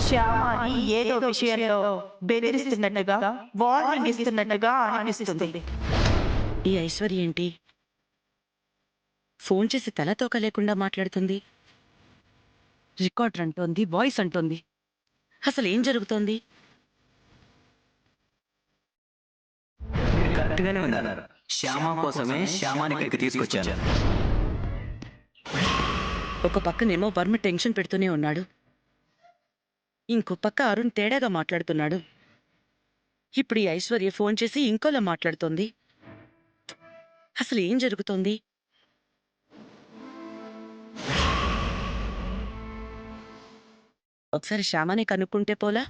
శ్యామని ఏదో విషయంలో బెదిరిస్తున్నట్టుగా, వార్నింగ్ ఇస్తున్నట్టుగా అనిపిస్తుంది. ఈ ఐశ్వర్య ఏంటి ఫోన్ చేసి తలతోక లేకుండా మాట్లాడుతుంది? రికార్డర్ అంటోంది, వాయిస్ అంటోంది. అసలు ఏం జరుగుతోంది? మీరు కరెక్ట్గానే ఉన్నారు. శ్యామ కోసమే శ్యామాని ఇక్కడికి తీసుకొచ్చాను. ఒక పక్కనేమో వర్మ టెన్షన్ పెడుతూనే ఉన్నాడు, ఇంకో పక్క అరుణ్ తేడాగా మాట్లాడుతున్నాడు. ఇప్పుడు ఈ ఐశ్వర్య ఫోన్ చేసి ఇంకోలా మాట్లాడుతోంది. అసలు ఏం జరుగుతోంది? ఒకసారి శ్యామాని కనుక్కుంటే పోలా?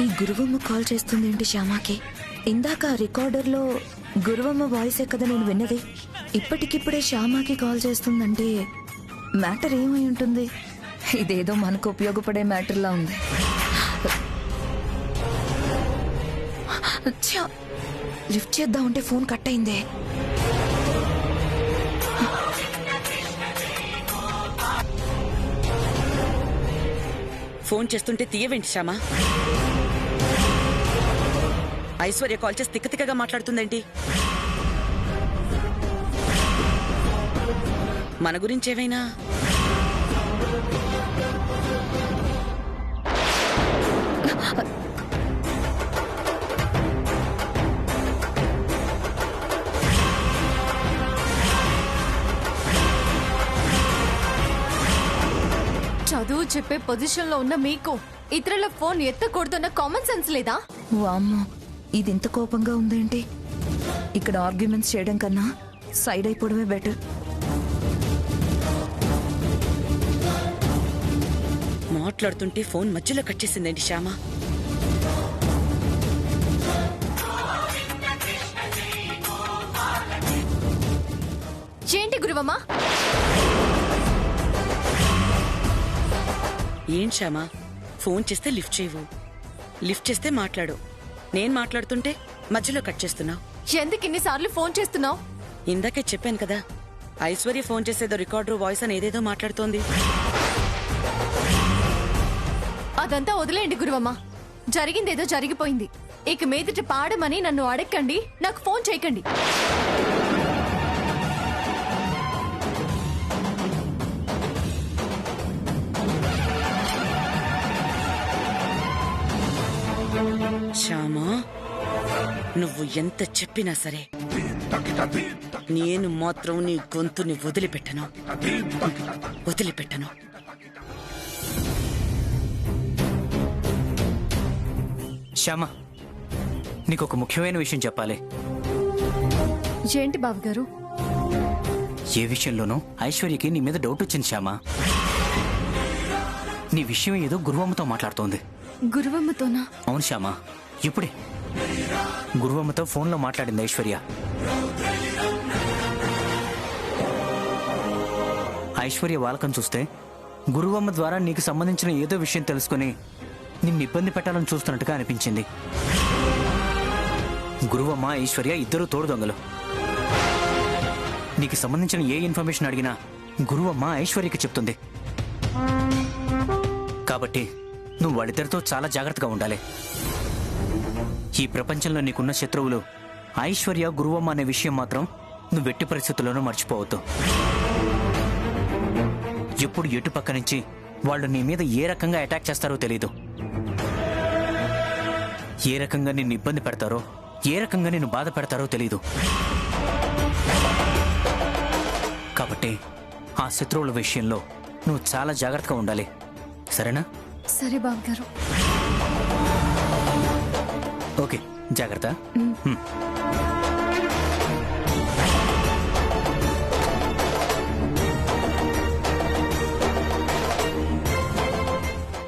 ఈ గురువమ్మ కాల్ చేస్తుందేంటి శ్యామాకి? ఇందాక రికార్డర్లో గురువమ్మ వాయిసే కదా నేను విన్నది. ఇప్పటికిప్పుడే శ్యామాకి కాల్ చేస్తుందంటే మ్యాటర్ ఏమై ఉంటుంది? ఇదేదో మనకు ఉపయోగపడే మ్యాటర్లా ఉంది. లిఫ్ట్ చేద్దామంటే ఫోన్ కట్ అయిందే. ఫోన్ చేస్తుంటే తీయవేంటి శ్యామ? ఐశ్వర్య కాల్ చేసి తిక్కతిక్కగా మాట్లాడుతుందేంటి? మన గురించి ఏమైనా? చదువు చెప్పే పొజిషన్ లో ఉన్న మీకు ఇతరుల ఫోన్ ఎత్తకూడదన్న కామన్ సెన్స్ లేదా? వామ్మో, ఇది ఇంత కోపంగా ఉందేంటి? ఇక్కడ ఆర్గ్యుమెంట్స్ చేయడం కన్నా సైడ్ అయిపోవడమే బెటర్. మాట్లాడుతుంటే ఫోన్ మధ్యలో కట్ చేసిందేంటి శ్యామ? ఏంటి గురువమ్మ? ఏం శ్యామ, ఫోన్ చేస్తే లిఫ్ట్ చేయవు, లిఫ్ట్ చేస్తే మాట్లాడు. నేను మాట్లాడుతుంటే మధ్యలో కట్ చేస్తున్నావు. ఎందుకు ఇన్నిసార్లు ఫోన్ చేస్తున్నావు? ఇందాకే చెప్పాను కదా, ఐశ్వర్య ఫోన్ చేసేదో రికార్డర్ వాయిస్ అని ఏదేదో మాట్లాడుతోంది. అదంతా వదిలేయండి గురువమ్మ. జరిగిందేదో జరిగిపోయింది. ఇక మీదట పాడమని నన్ను అడగండి, నాకు ఫోన్ చేయకండి. శ్యామా, నువ్వు ఎంత చెప్పినా సరే నేను మాత్రం నీ గొంతుని వదిలిపెట్టను. శ్యామ, నీకు ఒక ముఖ్యమైన విషయం చెప్పాలి. ఏంటి బావగారు? ఏ విషయంలోనూ ఐశ్వర్యకి నీ మీద డౌట్ వచ్చింది శ్యామ. నీ విషయం ఏదో గురువమ్మతో మాట్లాడుతోంది. గురువమ్మతోనా? అవును శ్యామ, ఇప్పుడే గురువమ్మతో ఫోన్లో మాట్లాడింది ఐశ్వర్య. ఐశ్వర్య వాలకం చూస్తే గురువమ్మ ద్వారా నీకు సంబంధించిన ఏదో విషయం తెలుసుకుని నిన్ను ఇబ్బంది పెట్టాలని చూస్తున్నట్టుగా అనిపించింది. గురువమ్మ ఐశ్వర్య ఇద్దరు తోడు దొంగలు. నీకు సంబంధించిన ఏ ఇన్ఫర్మేషన్ అడిగినా గురువమ్మ ఐశ్వర్యకి చెప్తుంది. కాబట్టి నువ్వు వాళ్ళిద్దరితో చాలా జాగ్రత్తగా ఉండాలి. ఈ ప్రపంచంలో నీకున్న శత్రువులు ఐశ్వర్య, గురువమ్మ అనే విషయం మాత్రం నువ్వు ఎట్టి పరిస్థితుల్లోనూ మర్చిపోవద్దు. ఎప్పుడు ఎటు పక్క నుంచి వాళ్ళు నీ మీద ఏ రకంగా అటాక్ చేస్తారో తెలీదు. ఏ రకంగా నిన్ను ఇబ్బంది పెడతారో, ఏ రకంగా నిన్ను బాధ పెడతారో తెలీదు. కాబట్టి ఆ శత్రువుల విషయంలో నువ్వు చాలా జాగ్రత్తగా ఉండాలి, సరేనా? సరే బావగారు. ఓకే, జాగ్రత్త.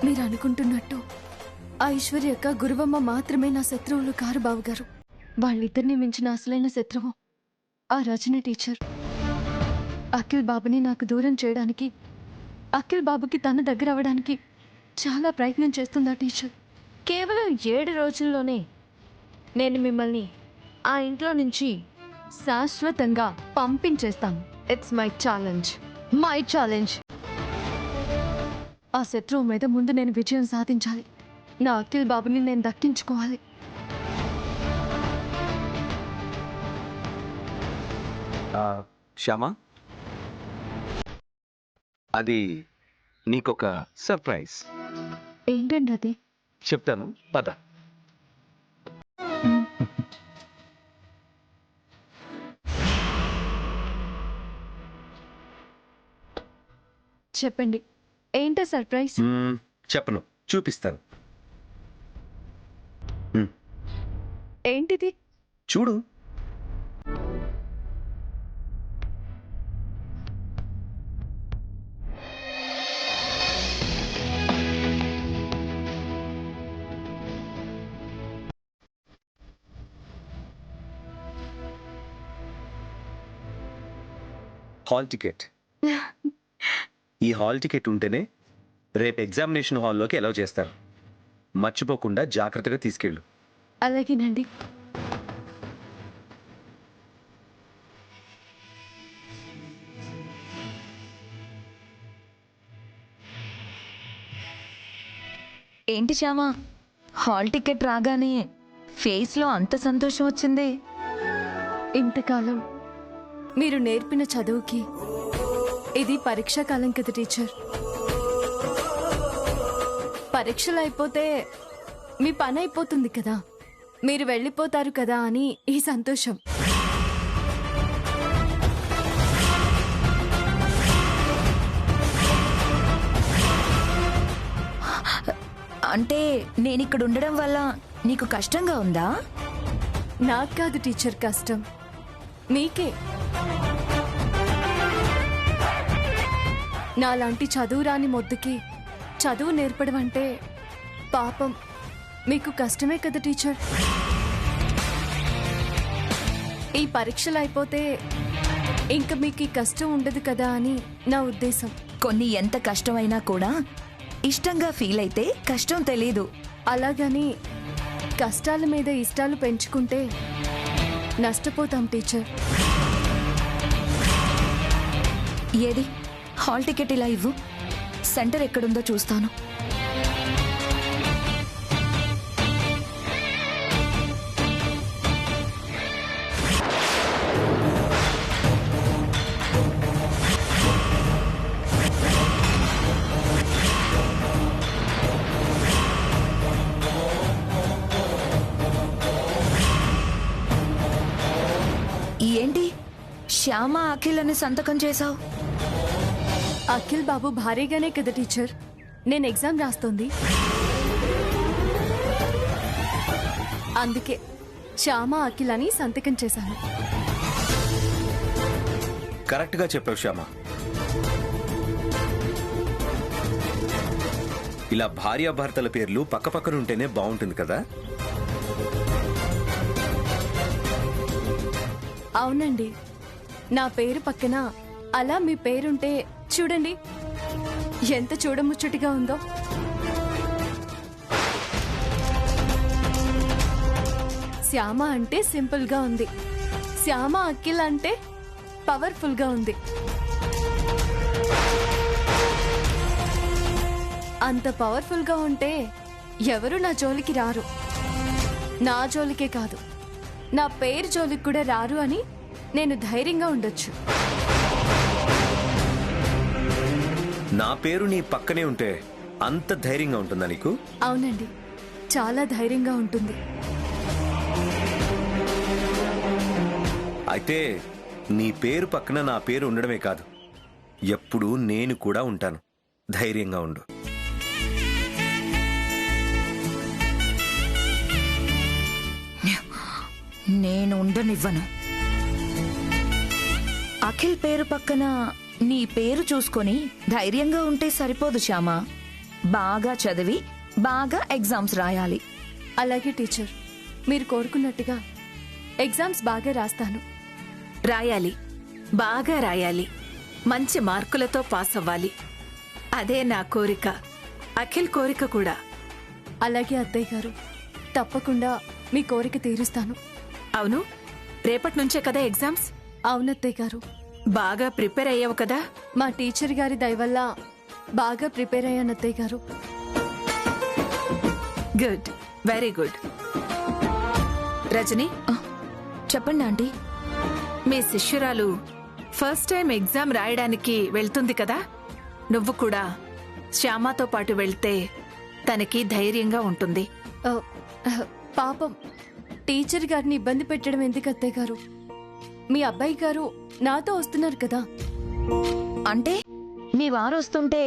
మీరు అనుకుంటున్నట్టు ఐశ్వర్య యొక్క గురువమ్మ మాత్రమే నా శత్రువులు కారు బావగారు. వాళ్ళిద్దరిని మించిన అసలైన శత్రువు ఆ రజని టీచర్. అఖిల్ బాబుని నాకు దూరం చేయడానికి, అఖిల్ బాబుకి తన దగ్గర అవ్వడానికి చాలా ప్రయత్నం చేస్తుంది ఆ టీచర్. కేవలం 7 రోజుల్లోనే నేను మిమ్మల్ని ఆ ఇంట్లో నుంచి శాశ్వతంగా పంపించేస్తాను. It's my challenge. ఆ శత్రువు మీద ముందు నేను విజయం సాధించాలి. నా అఖిల్ బాబుని నేను దక్కించుకోవాలి. శ్యామ, అది నీకొక సర్ప్రైజ్. ఏంటండి అది? చెప్తాను, పద. చెప్పండి, ఏంటో సర్ప్రైజ్? చెప్పను, చూపిస్తాను. ఏంటిది? చూడు. Hall ticket. ఈ హాల్ టికెట్ ఉంటేనే రేపు ఎగ్జామినేషన్ హాల్లోకి అలౌ చేస్తారు. మర్చిపోకుండా జాగ్రత్తగా తీసుకెళ్ళు. అలాగేనండి. ఏంటి శ్యామ, హాల్ టికెట్ రాగానే ఫేస్లో అంత సంతోషం వచ్చింది? ఇంతకాలం మీరు నేర్పిన చదువుకి ఇది పరీక్షా కాలం కదా టీచర్. పరీక్షలు అయిపోతే మీ పని అయిపోతుంది కదా, మీరు వెళ్ళిపోతారు కదా అని ఈ సంతోషం. అంటే నేను ఇక్కడ ఉండడం వల్ల నీకు కష్టంగా ఉందా? నాకు కాదు టీచర్ కష్టం, మీకే. నాలాంటి చదువు రాని మొద్దుకి చదువు నేర్పడం అంటే పాపం మీకు కష్టమే కదా టీచర్. ఈ పరీక్షలు అయిపోతే ఇంక మీకు ఈ కష్టం ఉండదు కదా అని నా ఉద్దేశం. కొన్ని ఎంత కష్టమైనా కూడా ఇష్టంగా ఫీల్ అయితే కష్టం తెలీదు. అలాగని కష్టాల మీద ఇష్టాలు పెంచుకుంటే నష్టపోతాం టీచర్. ఏది హాల్ టికెట్ ఇలా ఇవ్వు, సెంటర్ ఎక్కడుందో చూస్తాను. ఏంటి శ్యామ అఖిల్ అని సంతకం చేశావు? అఖిల్ బాబు భారీగానే కదా టీచర్ నేను ఎగ్జామ్ రాస్తోంది. అందుకే శ్యామ అఖిల్ అని సంతకం చేశాను. కరెక్ట్గా చెప్పావు శ్యామ. ఇలా భార్యాభర్తల పేర్లు పక్కపక్కన ఉంటేనే బాగుంటుంది కదా. అవునండి, నా పేరు పక్కన అలా మీ పేరుంటే చూడండి ఎంత చూడముచ్చటిగా ఉందో. శ్యామ అంటే సింపుల్ గా ఉంది, శ్యామ అఖిల్ అంటే పవర్ఫుల్ గా ఉంది. అంత పవర్ఫుల్ గా ఉంటే ఎవరు నా జోలికి రారు. నా జోలికే కాదు, నా పేరు జోలికి కూడా రారు అని నేను ధైర్యంగా ఉండొచ్చు. నా పేరు నీ పక్కనే ఉంటే అంత ధైర్యంగా ఉంటుందా నీకు? అవునండి, చాలా ధైర్యంగా ఉంటుంది. అయితే నీ పేరు పక్కన నా పేరు ఉండడమే కాదు, ఎప్పుడూ నేను కూడా ఉంటాను. ధైర్యంగా ఉండు. నేను ఉండనివ్వను. అఖిల్ పేరు పక్కన నీ పేరు చూసుకొని ధైర్యంగా ఉంటే సరిపోదు శ్యామ. బాగా చదివి బాగా ఎగ్జామ్స్ రాయాలి. అలాగే టీచర్, మీరు కోరుకున్నట్టుగా ఎగ్జామ్స్ బాగా రాస్తాను. రాయాలి, బాగా రాయాలి, మంచి మార్కులతో పాస్ అవ్వాలి. అదే నా కోరిక, అఖిల్ కోరిక కూడా. అలాగే అత్తయ్య గారు, తప్పకుండా మీ కోరిక తీరుస్తాను. అవును, రేపటి నుంచే కదా ఎగ్జామ్స్? అవునత్తయ్య గారు. బాగా ప్రిపేర్ అయ్యావు కదా? మా టీచర్ గారి దయ వల్ల బాగా ప్రిపేర్ అయ్యాను అత్తయ్య గారు. Good, very good. రజని, చెప్పండి ఆంటీ. మీ శిష్యురాలు ఫస్ట్ టైం ఎగ్జామ్ రాయడానికి వెళ్తుంది కదా, నువ్వు కూడా శ్యామతో పాటు వెళ్తే తనకి ధైర్యంగా ఉంటుంది. ఆ, ఆ, పాపం టీచర్ గారిని ఇబ్బంది పెట్టడం ఎందుకు అత్తయ్య గారు? మీ అబ్బాయి గారు నాతో వస్తున్నారు కదా. అంటే మీ వారు వస్తుంటే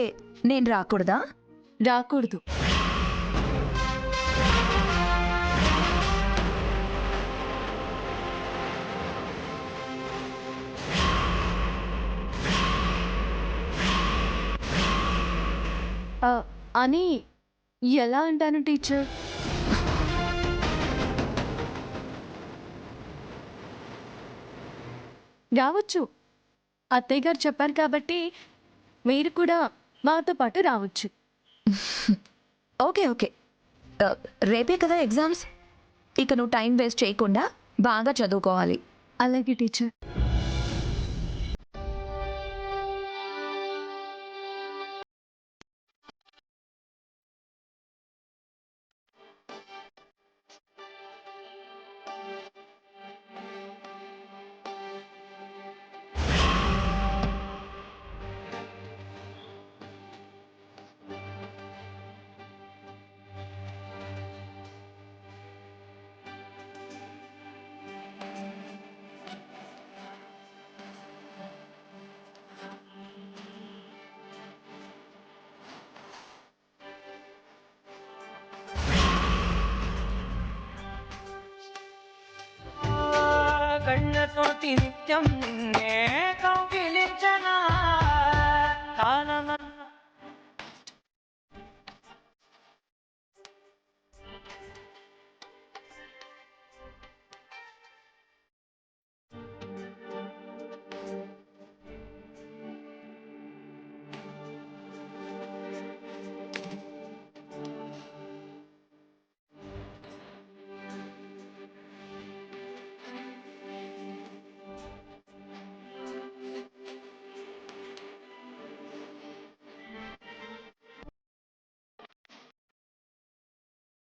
నేను రాకూడదా? రాకూడదు. అని ఎలా అంటాను టీచర్? రావచ్చు. అత్తయ్య గారు చెప్పారు కాబట్టి మీరు కూడా మాతో పాటు రావచ్చు. Okay okay. రేపే కదా ఎగ్జామ్స్. ఇక నువ్వు టైం వేస్ట్ చేయకుండా బాగా చదువుకోవాలి. అలాగే టీచర్. కళ్ళతోటి నిత్యం నిన్నే కౌగిలించనా కానన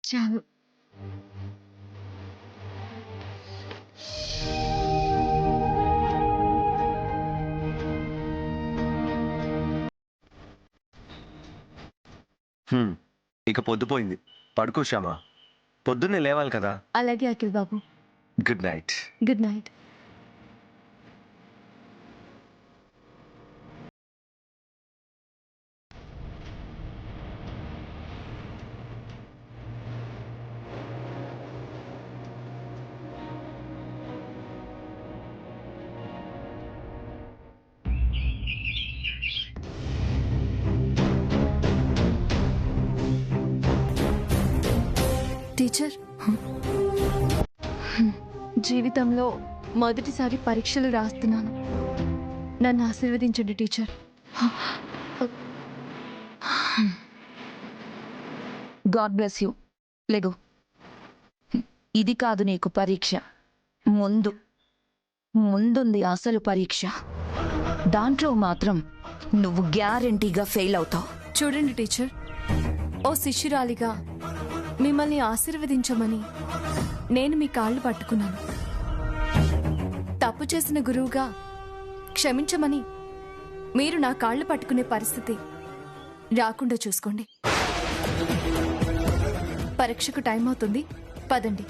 చాలు. ఇక పొద్దుపోయింది, పడుకో శ్యామ. పొద్దున్నే లేవాలి కదా. అలాగే అఖిల్ బాబు. Good night. Good night. Teacher, జీవితంలో మొదటిసారి పరీక్షలు రాస్తున్నాను. నన్ను ఆశీర్వదించండి టీచర్. God bless you. లెగు. ఇది కాదు నీకు పరీక్ష. ముందుంది అసలు పరీక్ష. దాంట్లో మాత్రం నువ్వు గ్యారెంటీగా ఫెయిల్ అవుతావు. చూడండి టీచర్, ఓ శిష్యురాలిగా మిమ్మల్ని ఆశీర్వదించమని నేను మీ కాళ్ళు పట్టుకున్నాను. తప్పు చేసిన గురువుగా క్షమించమని మీరు నా కాళ్ళు పట్టుకునే పరిస్థితి రాకుండా చూసుకోండి. పరీక్షకు టైం అవుతుంది, పదండి.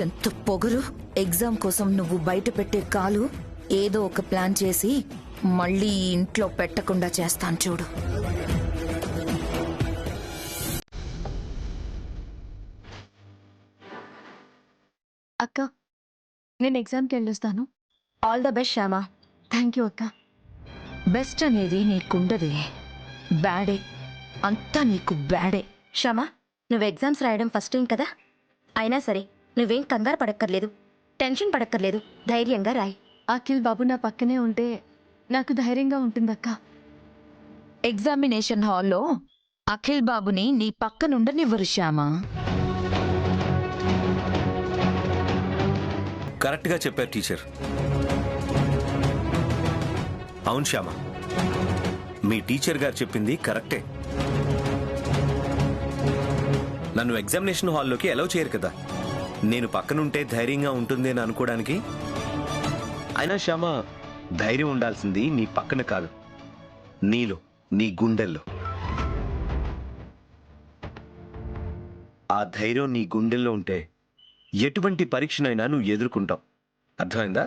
ఎంత పొగరు! ఎగ్జామ్ కోసం నువ్వు బయట పెట్టే కాలు ఏదో ఒక ప్లాన్ చేసి మళ్ళీ ఈ ఇంట్లో పెట్టకుండా చేస్తాను చూడు. అక్క, నేను ఎగ్జామ్కి వెళ్ళొస్తాను. All the best Shyama. Thank you అక్క. బెస్ట్ అనేది నీకుండదే, బ్యాడే. అంతా నీకు బ్యాడే. క్షమా, నువ్వు ఎగ్జామ్స్ రాయడం ఫస్ట్ టైం కదా, అయినా సరే నువ్వేం కంగారు పడక్కర్లేదు, టెన్షన్ పడక్కర్లేదు, ధైర్యంగా రాయి. అఖిల్ బాబు నా పక్కనే ఉంటే నాకు ధైర్యంగా ఉంటుందక్క. ఎగ్జామినేషన్ హాల్లో అఖిల్ బాబుని నీ పక్కనుండనివ్వరు శ్యామా. కరెక్ట్గా చెప్పారు టీచర్. అవును శ్యామ, మీ టీచర్ గారు చెప్పింది కరెక్టే. నన్ను ఎగ్జామినేషన్ హాల్లోకి అలౌ చేయరు కదా, నేను పక్కనుంటే ధైర్యంగా ఉంటుంది అని అనుకోవడానికి. అయినా శ్యామ, ధైర్యం ఉండాల్సింది నీ పక్కన కాదు, నీలో, నీ గుండెల్లో. ఆ ధైర్యం నీ గుండెల్లో ఉంటే ఎటువంటి పరీక్షనైనా నువ్వు ఎదుర్కొంటావు. అర్థమైందా?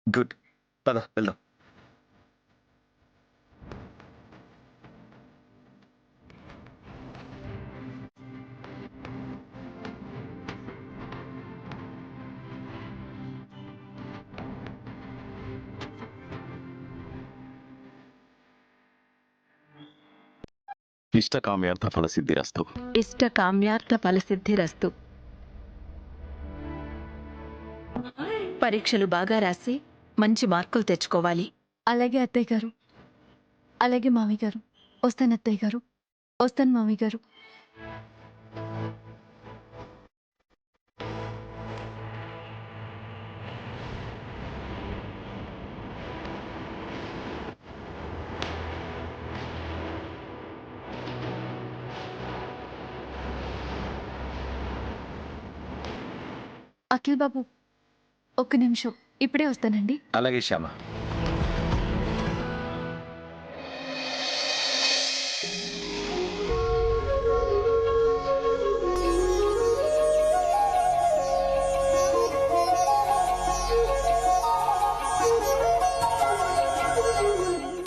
గుడ్, పద వెళ్దాం. ఇష్టకామ్యార్థ ఫలసిద్ధిరస్తు. ఇష్టకామ్యార్థ ఫలసిద్ధిరస్తు. పరీక్షలు బాగా రాసి మంచి మార్కులు తెచ్చుకోవాలి. అలాగే అత్తయ్య గారు. అలాగే మామయ్య గారు. వస్తాను అత్తయ్య గారు. వస్తాను మామయ్య గారు. అఖిల్ బాబు, ఒక్క నిమిషం, ఇప్పుడే వస్తానండి. అలాగే శ్యామ.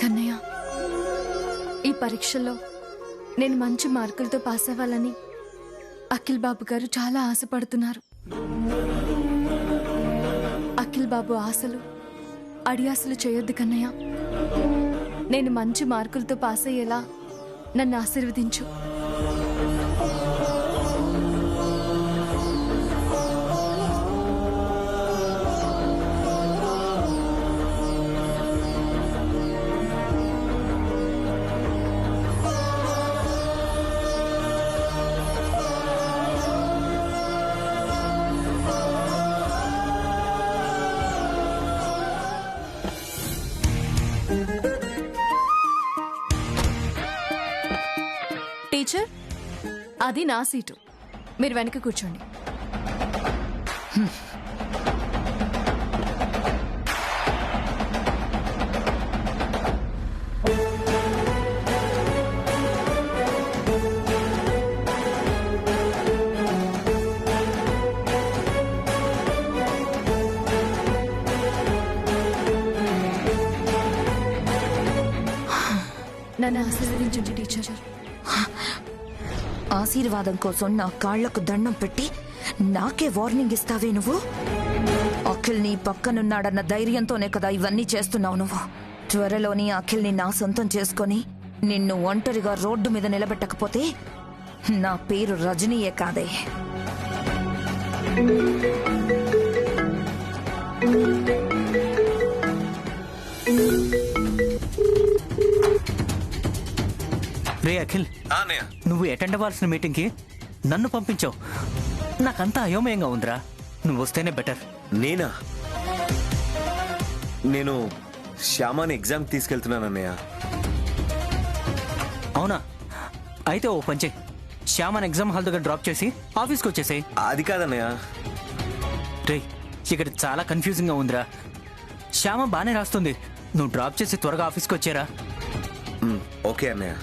కన్నయ్య, ఈ పరీక్షలో నేను మంచి మార్కులతో పాస్ అవ్వాలని అఖిల్ బాబు గారు చాలా ఆశపడుతున్నారు. అఖిల్ బాబు ఆశలు అడియాసలు చేయొద్దు కన్నయ్య. నేను మంచి మార్కులతో పాస్ అయ్యేలా నన్ను ఆశీర్వదించు. టీచర్, అది నా సీటు, మీరు వెనక కూర్చోండి. నన్ను ఆశీర్వదించండి టీచర్. ఆశీర్వాదం కోసం నా కాళ్లకు దండం పెట్టి నాకే వార్నింగ్ ఇస్తావే నువ్వు? అఖిల్ నీ పక్కనున్నాడన్న ధైర్యంతోనే కదా ఇవన్నీ చేస్తున్నావు నువ్వు. త్వరలోని అఖిల్ని నా సొంతం చేసుకొని నిన్ను ఒంటరిగా రోడ్డు మీద నిలబెట్టకపోతే నా పేరు రజనీయే కాదే. రే అఖిల్, నువ్వు అటెండ్ అవ్వాల్సిన మీటింగ్కి నన్ను పంపించావు. నాకంతా అయోమయంగా ఉందిరా. నువ్వు వస్తేనే బెటర్. నేనా? నేను శ్యామాని ఎగ్జామ్ తీసుకెళ్తున్నాను అన్నయ్య. అవునా? అయితే ఓ పంచే, శ్యామాన్ ఎగ్జామ్ హాల్ దగ్గర డ్రాప్ చేసి ఆఫీస్కి వచ్చేసాయి. అది కాదన్నయ్య. రే, ఇక్కడ చాలా కన్ఫ్యూజింగ్గా ఉందిరా. శ్యామ బాగానే రాస్తుంది, నువ్వు డ్రాప్ చేసి త్వరగా ఆఫీస్కి వచ్చారా? ఓకే అన్నయ్య.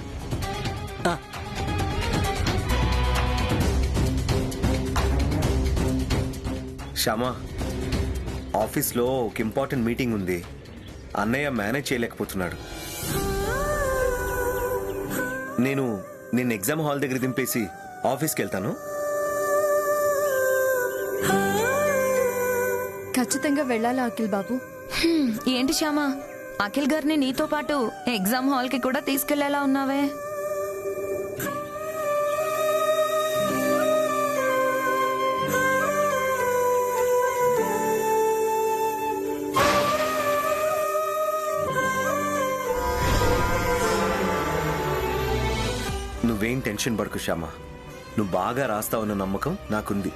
శ్యామా, ఆఫీస్లో ఒక ఇంపార్టెంట్ మీటింగ్ ఉంది. అన్నయ్య మేనేజ్ చేయలేకపోతున్నాడు. నేను ఎగ్జామ్ హాల్ దగ్గర దింపేసి ఆఫీస్కి వెళ్తాను. ఖచ్చితంగా వెళ్ళాలా అఖిల్ బాబు? ఏంటి శ్యామ, అఖిల్ గారిని నీతో పాటు ఎగ్జామ్ హాల్కి కూడా తీసుకెళ్లేలా ఉన్నావే? నువ్వేం టెన్షన్ పడకు శ్యామా, నువ్వు బాగా రాస్తావన్న నమ్మకం నాకుంది.